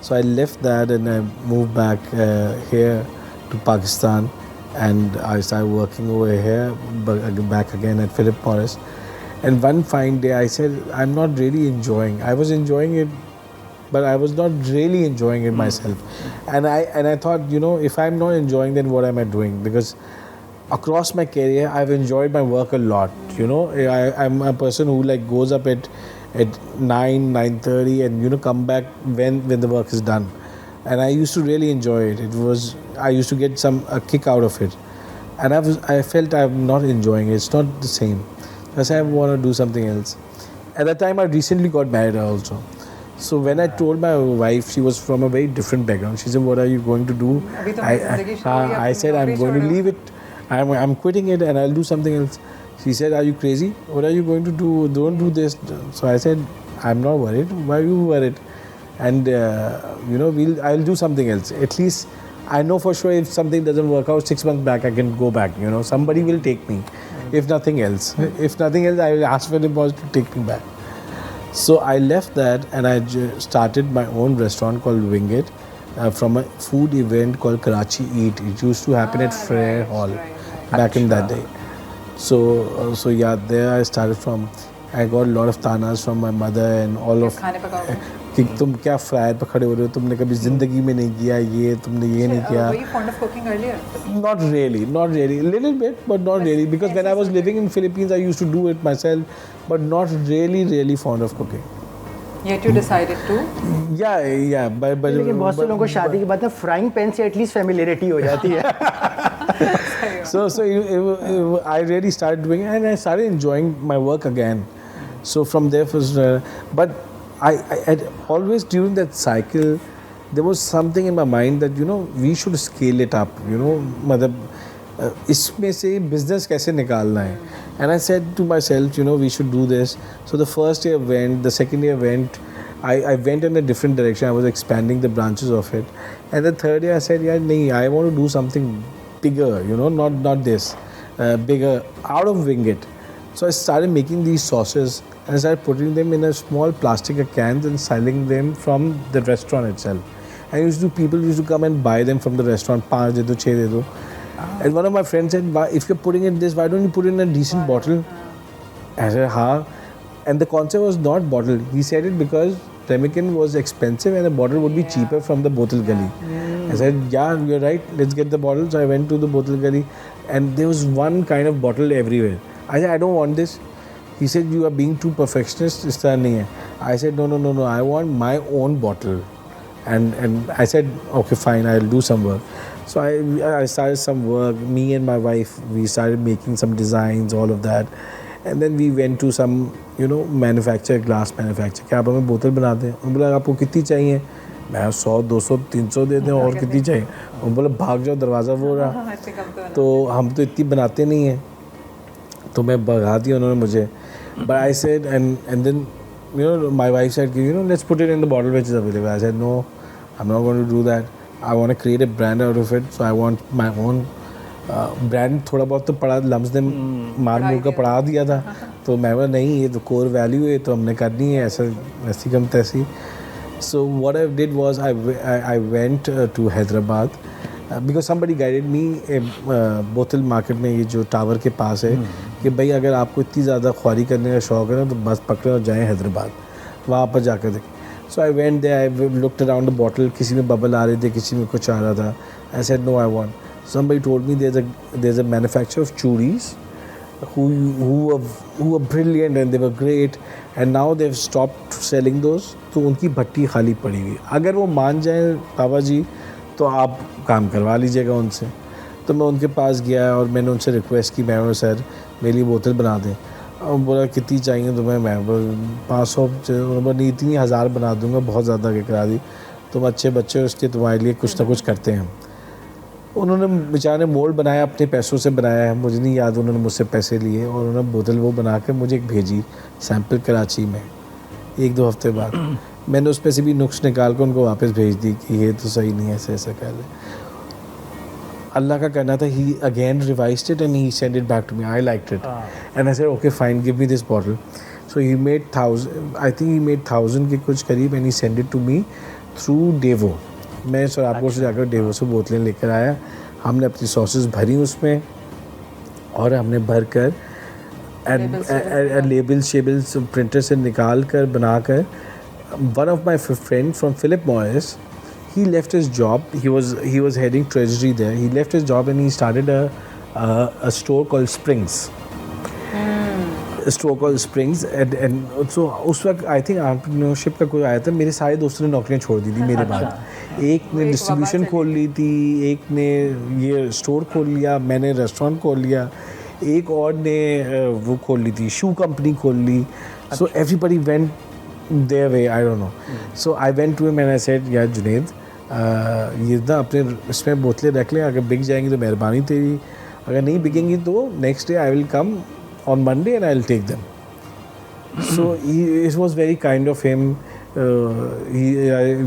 So I left that and I moved back here to Pakistan, and I started working over here, back again at Philip Morris. And one fine day I said, I'm not really enjoying. I was enjoying it, but I was not really enjoying it myself. And I thought, if I'm not enjoying, then what am I doing? Because across my career, I've enjoyed my work a lot. I'm a person who like goes up at 9:30 and come back when the work is done. And I used to really enjoy it. I used to get a kick out of it. And I felt I'm not enjoying it. It's not the same. I said I want to do something else. At that time, I recently got married also. So when I told my wife, she was from a very different background. She said, "What are you going to do?" I said, "I'm going to leave it. I'm quitting it and I'll do something else." She said, "Are you crazy? What are you going to do? Don't do this." So I said, "I'm not worried. Why are you worried? And I'll do something else. At least I know for sure if something doesn't work out 6 months back, I can go back. Somebody will take me. If nothing else, I will ask for the boss to take me back." So I left that and I started my own restaurant called Wing It from a food event called Karachi Eat. It used to happen at Frere Hall back in that day. So yeah, there I started from. I got a lot of tanas from my mother and all of कि तुम क्या fryer पे खड़े हो रहे हो, तुमने कभी जिंदगी में नहीं किया ये, तुमने ये नहीं किया. Were you fond of cooking earlier? Not really, little bit, but not really, because when I was living in Philippines, I used to do it myself, but not really fond of cooking. Yet you decided to? Yeah, but लेकिन बहुत से लोगों को शादी के बाद ना frying pan से एटलीस्ट फेमिलियरिटी हो जाती है. So I really started doing it and I started enjoying my work again. So from there but I always during that cycle there was something in my mind that we should scale it up. मतलब इसमें से business कैसे निकालना है. And I said to myself, we should do this. So the first year went, the second year went. I went in a different direction. I was expanding the branches of it. And the third year I said, I want to do something bigger, not this, bigger, out of Wing It. So I started making these sauces and I started putting them in a small plastic cans and selling them from the restaurant itself. And people used to come and buy them from the restaurant, 5 de do, 6 de do. And one of my friends said, if you're putting in this, why don't you put in a decent bottle? I said, हाँ. And the concept was not bottle. He said it because Remican was expensive and the bottle would be cheaper from the Botal Gali. I said, yeah, you're right, let's get the bottle. So I went to the Botal Gali and there was one kind of bottle everywhere. I said, I don't want this. He said, you are being too perfectionist. इस तरह नहीं है. I said, no, I want my own bottle. And I said, okay, fine, I'll do some work. So I started some work. Me and my wife, we started making some designs, all of that. And then we went to some, manufacturer, glass manufacturer. क्या आप हमें बोतल बना दें? उन्होंने बोला आपको कितनी चाहिए? मैं 100, 200, 300 दे दें और कितनी चाहिए? उन्होंने बोला भाग जाओ दरवाज़ा वो रहा. तो हम तो इतनी बनाते नहीं हैं. तो मैं भगा दिया उन्होंने मुझे. But I said, and then, my wife said, let's put it in the bottle which is available. I said, no, I'm not going to do that. I want to create a brand out of it. So I want my own brand. थोड़ा बहुत तो पढ़ा lumps ने मार मूर का पढ़ा दिया था. तो मैं बोला नहीं ये तो कोर वैल्यू है तो हमने करनी है ऐसी कम तैसी. So what I did was I went to Hyderabad because somebody guided me बोतल मार्केट में ये जो टावर के पास है कि भाई अगर आपको इतनी ज़्यादा ख्वारी करने का शौक है ना तो बस पकड़े और जाएँ हैदराबाद वहाँ पर जाकर देखें. So I went there, I looked around the bottle, किसी में bubble आ रहे थे, किसी में कुछ आ रहा था. I said no, I want. Somebody told me there's a manufacturer of churis who were brilliant and they were great and now they've stopped selling those. तो उनकी भट्टी खाली पड़ी हुई. अगर वो मान जाए बाबा जी तो आप काम करवा लीजिएगा उनसे. तो मैं उनके पास गया और मैंने उनसे रिक्वेस्ट की, मैं सर मेरे लिए बोतल बना दें. और बोला कितनी चाहिए तो मैं 500 नहीं इतनी 1000 बना दूंगा, बहुत ज़्यादा के करा दी. तुम अच्छे बच्चे हो उसके तुम्हारे लिए कुछ ना कुछ करते हैं. उन्होंने बेचारे मोल्ड बनाया, अपने पैसों से बनाया है, मुझे नहीं याद उन्होंने मुझसे पैसे लिए और उन्होंने बोतल वो बना के मुझे एक भेजी सैम्पल कराची में. 1-2 हफ्ते बाद मैंने उस पर से भी नुक्स निकाल कर उनको वापस भेज दी कि ये तो सही नहीं है, ऐसा कर ले. Allah का करना था. He again revised it and he sent it back to me. I liked it. And I said, okay, fine, give me this bottle. So he made 1,000, I think he made 1,000 के कुछ करीब and he sent it to me through Daewoo. मैं सोलापुर से जाकर Daewoo से बोतलें लेकर आया, हमने अपनी सॉसेस भरी उसमें और हमने भर कर लेबल्स शेबल्स प्रिंटर से निकाल कर बनाकर, one of my friend from Philip Morris, he left his job, he was heading treasury there, he left his job and he started a store called Springs. A store called Springs and so उस वक्त I think entrepreneurship का कोई आया था, मेरे सारे दोस्तों ने नौकरियां छोड़ दी थी मेरे बाद। एक ने डिस्ट्रीब्यूशन खोल ली थी, एक ने ये स्टोर खोल लिया, मैंने रेस्टोरेंट खोल लिया, एक और ने वो खोल ली थी, शू कंपनी खोल ली। So everybody went their way, I don't know. So I went to him and I said, यार जुनेद, ये ना अपने इसमें बोतलें रख लें, अगर बिक जाएंगी तो मेहरबानी तेरी, अगर नहीं बिकेंगी तो next day I will come on Monday and I'll take them. So it was very kind of him.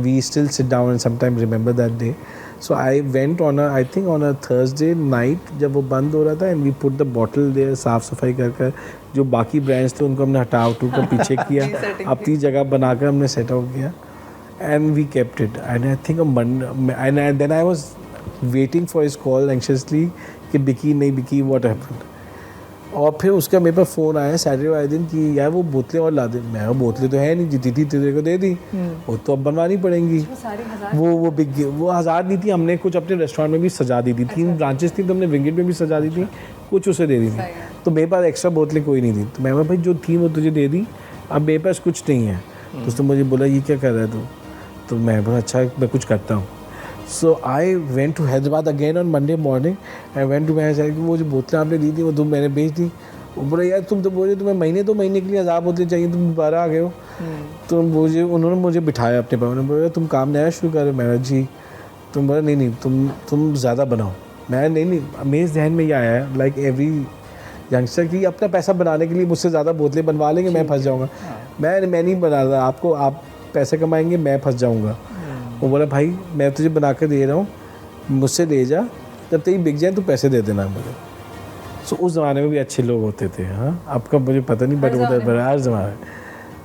We still sit down and sometimes remember that day. So I went on a Thursday night जब वो बंद हो रहा था, and we put the bottle there, साफ सफाई कर जो बाकी ब्रांड्स थे उनको हमने हटा कर पीछे किया, अपनी जगह बनाकर हमने सेट आउट किया, and we kept it. And I think on Monday, and then I was waiting for his call anxiously कि बिकी नहीं बिकी, what happened. और फिर उसका मेरे पास फ़ोन आया सैटरडे वाले दिन कि यार वो बोतलें और ला दे। मैं बोतलें तो है नहीं, जीती थी तेरे को दे दी, वो तो अब बनवानी पड़ेंगी। वो बिक गई, वो 1000 नहीं थी, हमने कुछ अपने रेस्टोरेंट में भी सजा दी थी, 3 ब्रांचेस थी तो हमने विंगेट में भी सजा दी थी, कुछ उसे दे दी थी। तो मेरे पास एक्स्ट्रा बोतलें कोई नहीं थी, तो मैं भाई जो थी वो तुझे दे दी, अब मेरे पास कुछ नहीं है। तो उसने मुझे बोला ये क्या कर रहा है तू, तो मैं बोला अच्छा मैं कुछ करता हूँ। So I went to Hyderabad again on Monday morning. I went to my कि वो जो बोतलें आपने दी थी वो तुम मैंने बेच दी। वो बोला यार तुम तो बोले तुम्हें महीने के लिए 1000 बोतलें चाहिए, तुम दोबारा आ गए हो। तो उन्होंने मुझे बिठाया अपने पास, उन्होंने बोला तुम काम नया शुरू करो। मैंने जी, तुम बोला नहीं तुम ज़्यादा बनाओ। मैं नहीं, मेरे जहन में ये आया है लाइक एवरी यंगस्टर की अपना पैसा बनाने के लिए मुझसे ज़्यादा बोतलें बनवा लेंगे, मैं फंस जाऊँगा। मैं नहीं बना रहा, आप पैसे कमाएंगे, मैं फंस जाऊँगा। वो बोला भाई मैं तुझे बना कर दे रहा हूँ, मुझसे ले जा, जब तेरी बिक जाए तो पैसे दे देना मुझे। सो उस ज़माने में भी अच्छे लोग होते थे। हाँ, आपका मुझे पता नहीं, बट वो हर ज़माने।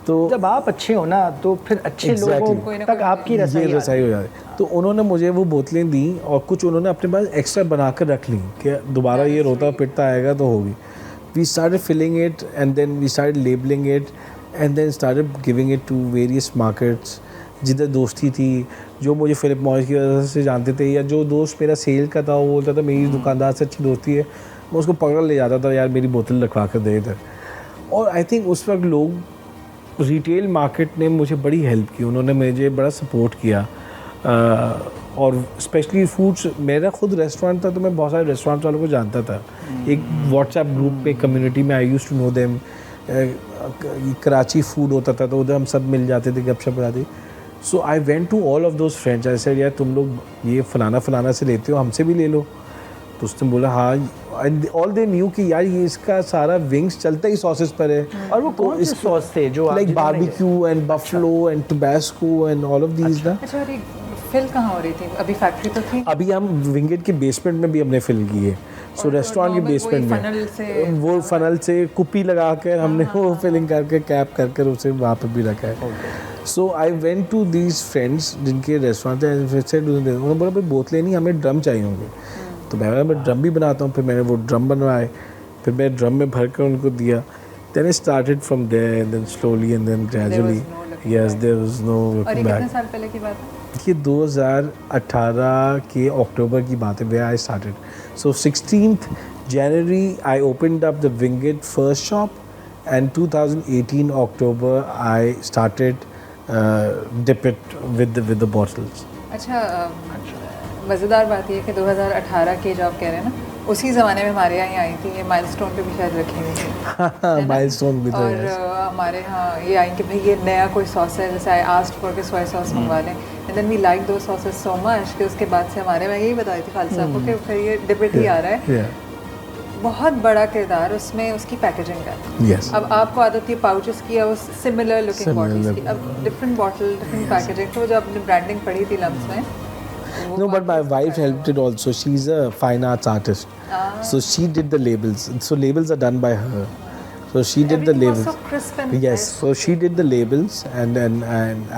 तो जब आप अच्छे हो ना तो फिर अच्छे लोगों तक आपकी रसाई हो जाती। तो उन्होंने मुझे वो बोतलें दी और कुछ उन्होंने अपने पास एक्स्ट्रा बना कर रख ली कि दोबारा ये रोता पिटता आएगा तो होगी। We started filling it and then we started labelling it and then started giving it to various markets. जिधर दोस्ती थी, जो मुझे फिलिप मॉरिस की वजह से जानते थे, या जो दोस्त मेरा सेल का था वो बोलता था मेरी दुकानदार से अच्छी दोस्ती है, मैं उसको पकड़ ले जाता था, यार मेरी बोतल रखवा कर दे इधर। और आई थिंक उस वक्त लोग रिटेल मार्केट ने मुझे बड़ी हेल्प की, उन्होंने मुझे बड़ा सपोर्ट किया। और स्पेशली फूड्स, मेरा खुद रेस्टोरेंट था तो मैं बहुत सारे रेस्टोरेंट वालों को जानता था। एक व्हाट्सएप ग्रुप में कम्युनिटी में I used to know them. Karachi food होता था तो उधर हम सब मिल जाते थे, गपशप बनाते। So I went to all of those friends, I said यार तुम लोग ये फलाना से लेते हो, हमसे भी ले लो। तो उसने बोला हाँ, ऑल दे न्यू कि यार ये इसका सारा विंग्स चलता ही सॉसेस पर है। और वो कौन से सॉस थे जो like barbecue and buffalo and Tabasco and all of these ना। अच्छा, और फिल कहाँ हो रही थी? अभी फैक्ट्री तो थी? अभी हम विंगेट के बेसमेंट में भी हमने फिल की है। सो रेस्टोरेंट के बेसमेंट में वो फनल से कुप्पी लगा कर हमने वो फिलिंग करके कैप कर उसे वहाँ पर भी रखा है। So I went to these friends जिनके रेस्टोरेंट थे, उन्होंने बोला भाई बोतलें नहीं, हमें ड्रम चाहिए होंगे। तो मैं ड्रम भी बनाता हूँ। फिर मैंने वो ड्रम बनवाए, फिर मैं ड्रम में भर कर उनको दिया। Then I started from there and then slowly and then gradually, yes there was no looking back. कितने साल पहले की बात है? ये 2018 के अक्टूबर की बात है, where I started. So 16th January I opened up the Wingate first shop, and 2018 October I started Dipitt with the bottles. अच्छा, मज़ेदार बात ये कि 2018 के जो आप कह रहे हैं ना, उसी ज़माने में हमारे यहाँ आई थी, ये माइलस्टोन पे भी शायद रखी हुई थी। माइलस्टोन भी था। और हमारे यहाँ ये आई कि भाई ये नया कोई सॉस है, जैसे आई आस्क्ड फॉर के सोया सॉस मंगवा लें, एंड देन वी लाइक दो सॉसेस सो मच कि उसके बाद से हमारे, मैं यही बताई थी खालिद साहब को कि फिर ये डिपिट ही आ रहा है। बहुत बड़ा किरदार उसमें उसकी पैकेजिंग का। yes. अब आपको आदत थी पाउचेस की, और सिमिलर लुकिंग बॉटल्स की, अब डिफरेंट बॉटल डिफरेंट पैकेजिंग। तो जब अपनी ब्रांडिंग पढ़ी थी लम्स में, no, but my wife helped it also. She's a fine arts artist, so she did the labels. So labels are done by her. So she did the Everything was labels. so crisp and Yes, fresh. so she did the labels, and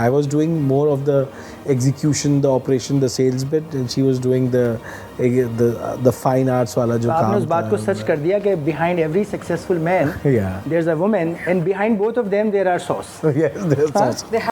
I was doing more of the execution, the operation, the sales bit, and she was doing the fine arts wala jo तो आपने kaam उस बात को tha. सच कर दिया कि behind every successful man Yeah. there's a woman and behind both of them there are sauce. Yes, there's such. They